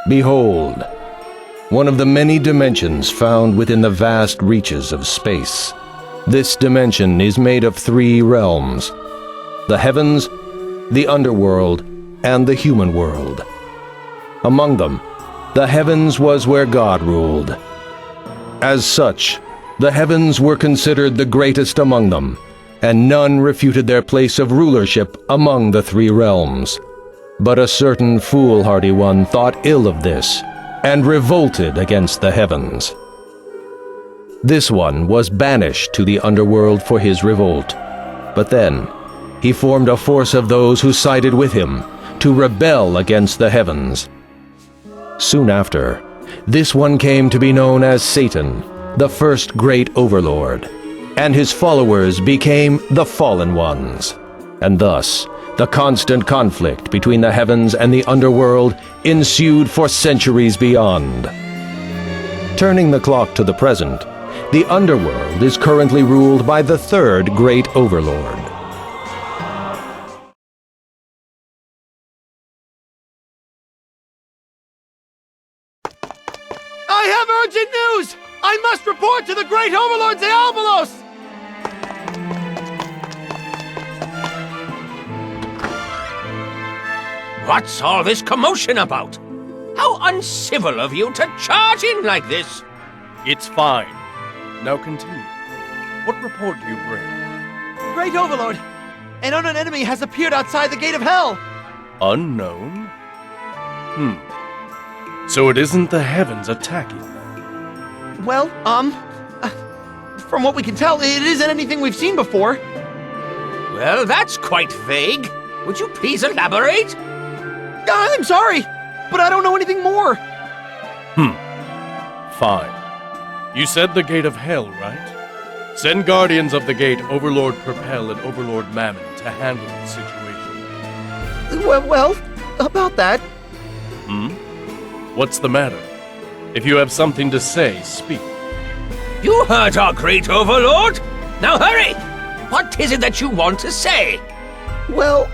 Behold, one of the many dimensions found within the vast reaches of space. This dimension is made of 3 realms: the heavens, the underworld, and the human world. Among them, the heavens was where God ruled. As such, the heavens were considered the greatest among them, and none refuted their place of rulership among the 3 realms. But a certain foolhardy one thought ill of this, and revolted against the heavens. This one was banished to the underworld for his revolt. But then, he formed a force of those who sided with him to rebel against the heavens. Soon after, this one came to be known as Satan, the first great overlord, and his followers became the fallen ones. And thus, the constant conflict between the heavens and the underworld ensued for centuries beyond. Turning the clock to the present, the underworld is currently ruled by the 3rd great overlord. I have urgent news! I must report to the great overlord Zealbalos! What's all this commotion about? How uncivil of you to charge in like this! It's fine. Now continue. What report do you bring? Great overlord, an unknown enemy has appeared outside the gate of hell! Unknown? So it isn't the heavens attacking them? Well, from what we can tell, it isn't anything we've seen before. Well, that's quite vague. Would you please elaborate? I'm sorry, but I don't know anything more. Fine. You said the gate of hell, right? Send guardians of the gate, Overlord Propel and Overlord Mammon, to handle the situation. Well, about that. What's the matter? If you have something to say, speak. You heard our great overlord? Now hurry! What is it that you want to say? Well,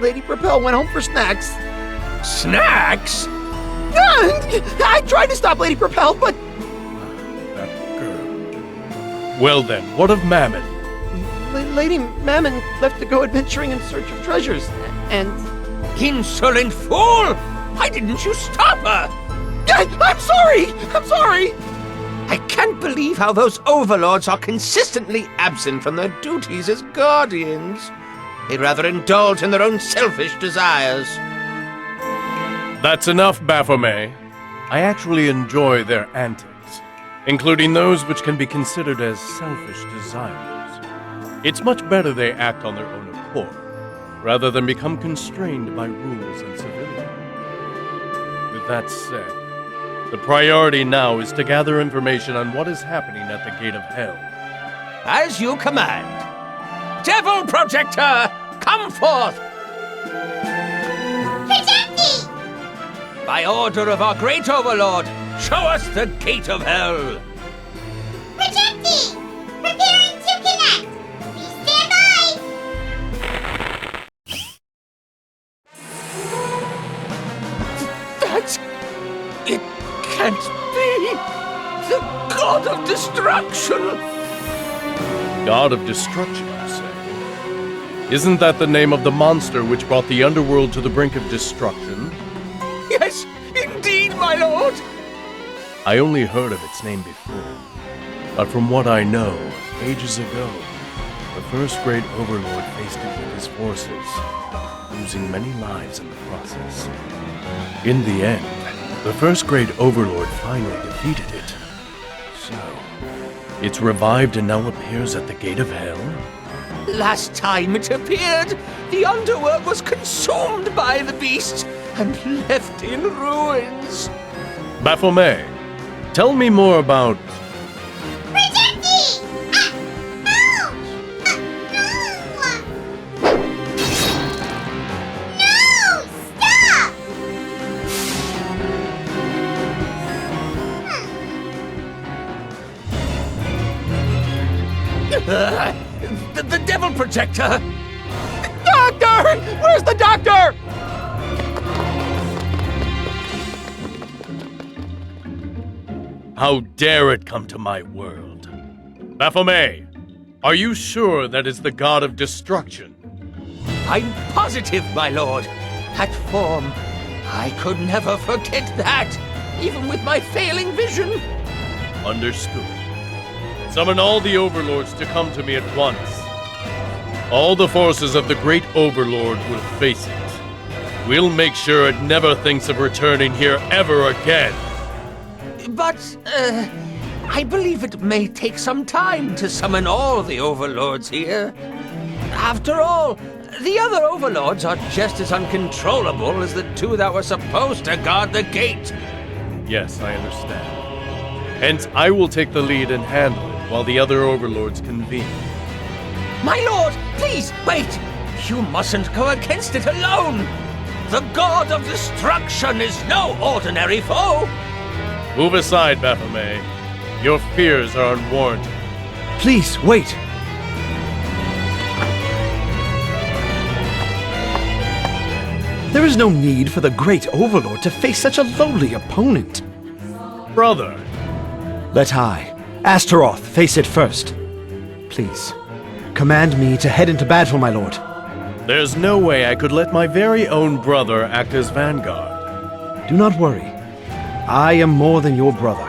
Lady Propel went home for snacks. Snacks? I tried to stop Lady Propel, but... That girl. Well then, what of Mammon? Lady Mammon left to go adventuring in search of treasures, and... Insolent fool! Why didn't you stop her? I'm sorry! I can't believe how those overlords are consistently absent from their duties as guardians. They rather indulge in their own selfish desires. That's enough, Baphomet. I actually enjoy their antics, including those which can be considered as selfish desires. It's much better they act on their own accord, rather than become constrained by rules and civility. With that said, the priority now is to gather information on what is happening at the Gate of Hell. As you command. Devil Projector, come forth! Projecting! By order of our great overlord, show us the Gate of Hell! Projecting! Preparing to connect! Please stand by! That's... It can't be! The God of Destruction! God of Destruction, you say? Isn't that the name of the monster which brought the underworld to the brink of destruction? Yes, indeed, my lord! I only heard of its name before, but from what I know, ages ago, the first great overlord faced it with his forces, losing many lives in the process. In the end, the first great overlord finally defeated it. So, it's revived and now appears at the Gate of Hell? Last time it appeared, the underworld was consumed by the beast and left in ruins. Baphomet, tell me more about... Projecting! No! No! Stop! The Devil Projector! Doctor! Where's the doctor? How dare it come to my world? Baphomet, are you sure that is the god of destruction? I'm positive, my lord. That form, I could never forget that, even with my failing vision. Understood. Summon all the overlords to come to me at once. All the forces of the great overlord will face it. We'll make sure it never thinks of returning here ever again. But, I believe it may take some time to summon all the overlords here. After all, the other overlords are just as uncontrollable as the two that were supposed to guard the gate. Yes, I understand. Hence, I will take the lead and handle it while the other overlords convene. My lord, please, wait! You mustn't go against it alone! The god of destruction is no ordinary foe! Move aside, Baphomet. Your fears are unwarranted. Please, wait. There is no need for the great overlord to face such a lowly opponent. Brother, Let I, Astaroth, face it first. Please, command me to head into battle, my lord. there's no way I could let my very own brother act as vanguard. Do not worry. I am more than your brother.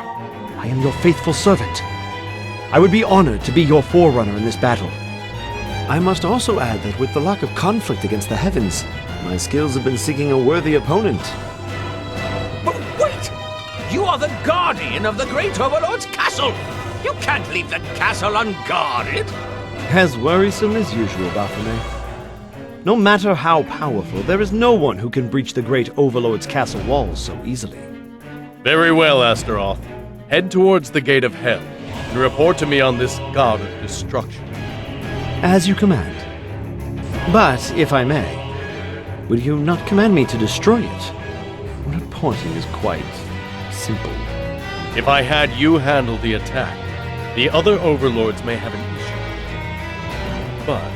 I am your faithful servant. I would be honored to be your forerunner in this battle. I must also add that with the lack of conflict against the heavens, my skills have been seeking a worthy opponent. But wait! You are the guardian of the great overlord's castle! You can't leave the castle unguarded! As worrisome as usual, Baphomet. No matter how powerful, there is no one who can breach the great overlord's castle walls so easily. Very well, Astaroth. Head towards the gate of hell and report to me on this god of destruction. As you command. But, if I may, would you not command me to destroy it? Reporting is quite simple. If I had you handle the attack, the other overlords may have an issue. But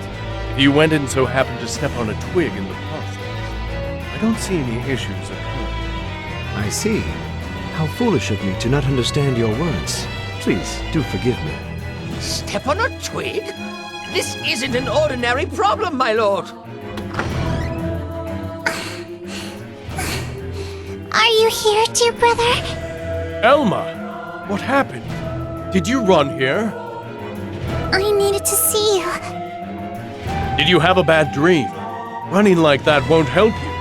if you went and so happened to step on a twig in the process, I don't see any issues occurring. I see. How foolish of me to not understand your words. Please, do forgive me. Step on a twig? This isn't an ordinary problem, my lord! Are you here, dear brother? Elma, what happened? Did you run here? I needed to see you. Did you have a bad dream? Running like that won't help you.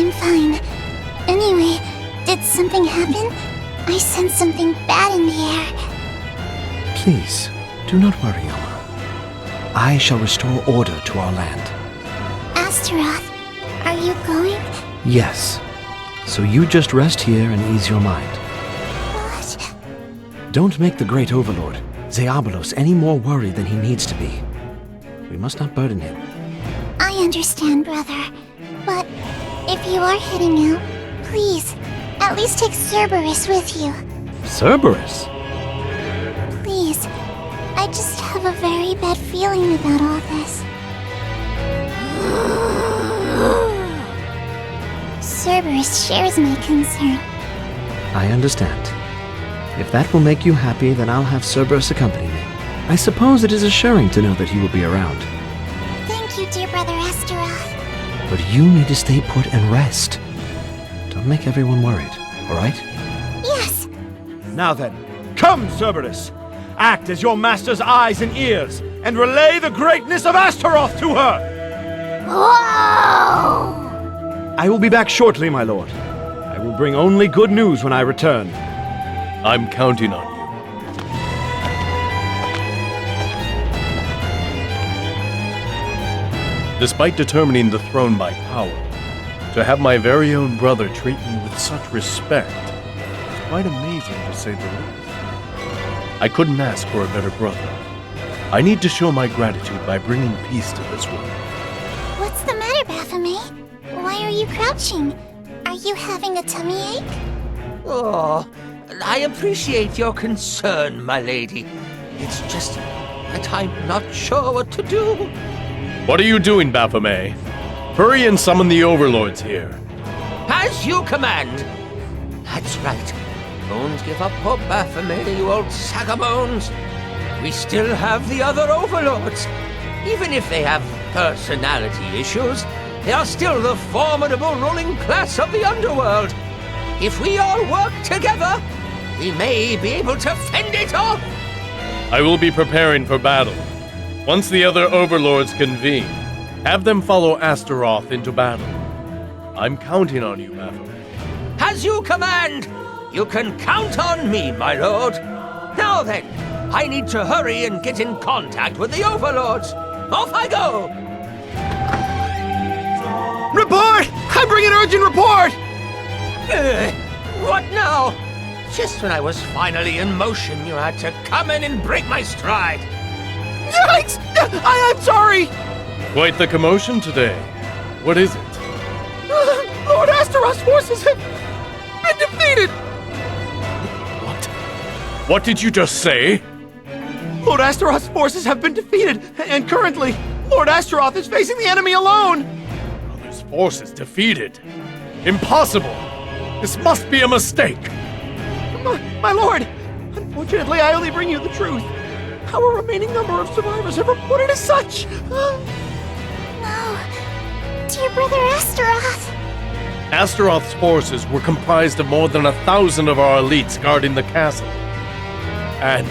I'm fine. Anyway, did something happen? I sensed something bad in the air. Please, do not worry, Elma. I shall restore order to our land. Astaroth, are you going? Yes. So you just rest here and ease your mind. What? Don't make the great overlord, Zeabolos, any more worried than he needs to be. We must not burden him. I understand, brother. But if you are heading out, please, at least take Cerberus with you. Cerberus? Please. I just have a very bad feeling about all this. Cerberus shares my concern. I understand. If that will make you happy, then I'll have Cerberus accompany me. I suppose it is assuring to know that he will be around. Thank you, dear brother Astaroth. But you need to stay put and rest. Don't make everyone worried, all right? Yes. Now then, come, Cerberus! Act as your master's eyes and ears, and relay the greatness of Astaroth to her! Whoa! I will be back shortly, my lord. I will bring only good news when I return. I'm counting on you. Despite determining the throne by power, to have my very own brother treat me with such respect is quite amazing, to say the least. I couldn't ask for a better brother. I need to show my gratitude by bringing peace to this world. What's the matter, Baphomet? Why are you crouching? Are you having a tummy ache? Oh, I appreciate your concern, my lady. It's just that I'm not sure what to do. What are you doing, Baphomet? Hurry and summon the overlords here. As you command. That's right. Don't give up hope, Baphomet, you old sack of bones. We still have the other overlords. Even if they have personality issues, they are still the formidable ruling class of the underworld. If we all work together, we may be able to fend it off. I will be preparing for battle. Once the other overlords convene, have them follow Astaroth into battle. I'm counting on you, Baphomet. As you command, you can count on me, my lord. Now then, I need to hurry and get in contact with the overlords. Off I go! Report! I bring an urgent report! What now? Just when I was finally in motion, you had to come in and break my stride. Yikes! I'm sorry! Quite the commotion today. What is it? Lord Astaroth's forces have been defeated! What? What did you just say? Lord Astaroth's forces have been defeated, and currently, Lord Astaroth is facing the enemy alone! His forces defeated? Impossible! This must be a mistake! My lord, unfortunately, I only bring you the truth. Our remaining number of survivors have reported as such. No. Dear brother Astaroth. Astaroth's forces were comprised of more than 1,000 of our elites guarding the castle. And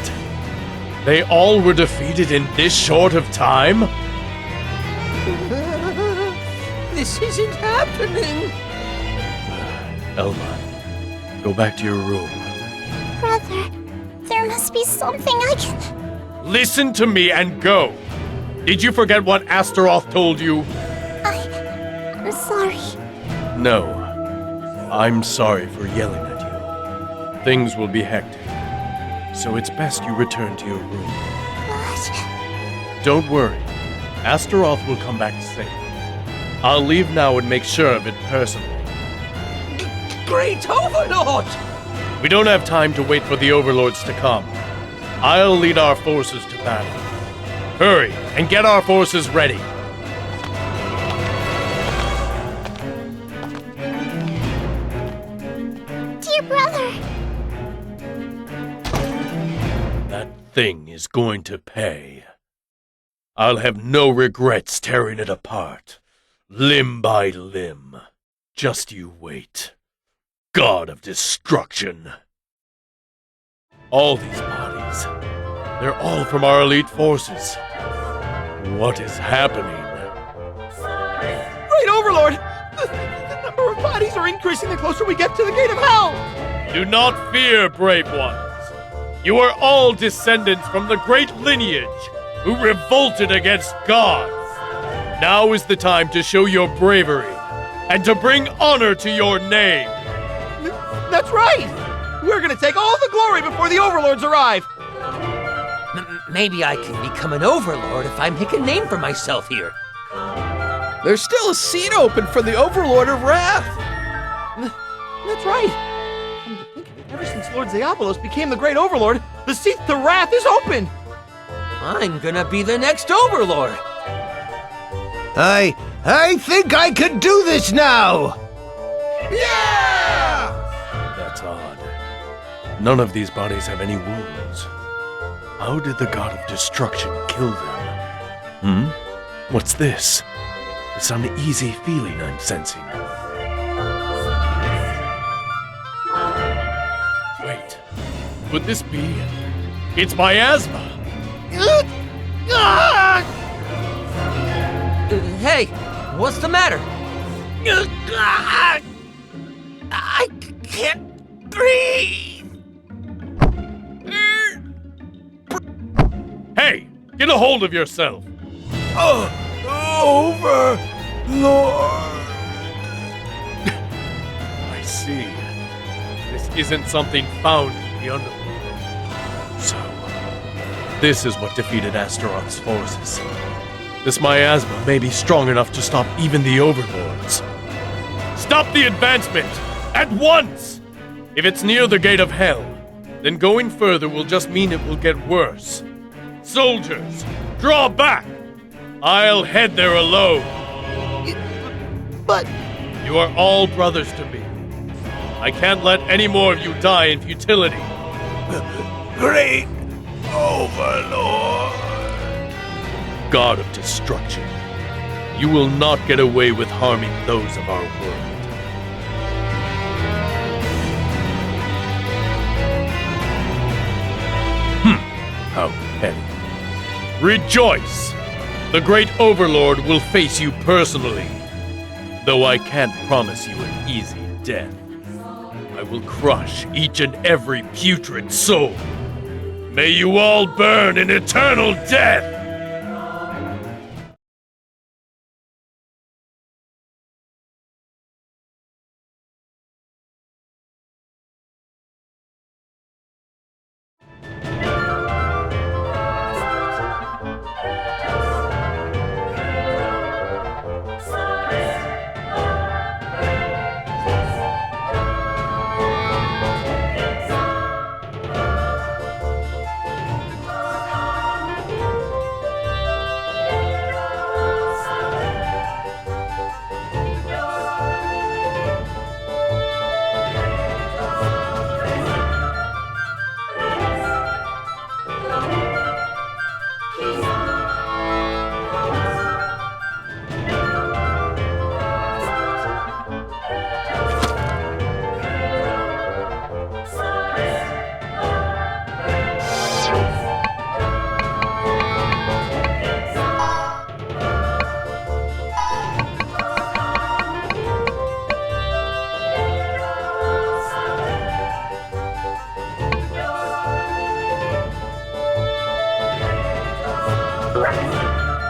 they all were defeated in this short of time? This isn't happening. Elma, go back to your room. Brother, there must be something I can... Listen to me and go! Did you forget what Astaroth told you? I'm sorry. No. I'm sorry for yelling at you. Things will be hectic. So it's best you return to your room. But... Don't worry. Astaroth will come back safe. I'll leave now and make sure of it personally. Great Overlord! We don't have time to wait for the overlords to come. I'll lead our forces to battle. Hurry and get our forces ready. Dear brother! That thing is going to pay. I'll have no regrets tearing it apart, limb by limb. Just you wait. God of destruction. All these bodies, they're all from our elite forces. What is happening? Great Overlord! The number of bodies are increasing the closer we get to the gate of hell! Do not fear, brave ones. You are all descendants from the great lineage who revolted against gods. Now is the time to show your bravery and to bring honor to your name. That's right! We're gonna take all the glory before the Overlords arrive! Maybe I can become an Overlord if I make a name for myself here. There's still a seat open for the Overlord of Wrath! That's right! Come to think of it, ever since Lord Diabolos became the Great Overlord, the seat to Wrath is open! I'm gonna be the next Overlord. I think I could do this now! That's odd. None of these bodies have any wounds. How did the god of destruction kill them? What's this? This uneasy feeling I'm sensing. Wait, could this be? It's miasma! Hey, what's the matter? I can't breathe. Hey, get a hold of yourself! Overlord! I see. This isn't something found in the underworld. So, this is what defeated Astaroth's forces. This miasma may be strong enough to stop even the overlords. Stop the advancement! At once! If it's near the gate of hell, then going further will just mean it will get worse. Soldiers, draw back! I'll head there alone. But... You are all brothers to me. I can't let any more of you die in futility. Great Overlord. God of destruction, you will not get away with harming those of our world. How petty. Rejoice! The great Overlord will face you personally. Though I can't promise you an easy death. I will crush each and every putrid soul. May you all burn in eternal death!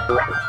Right.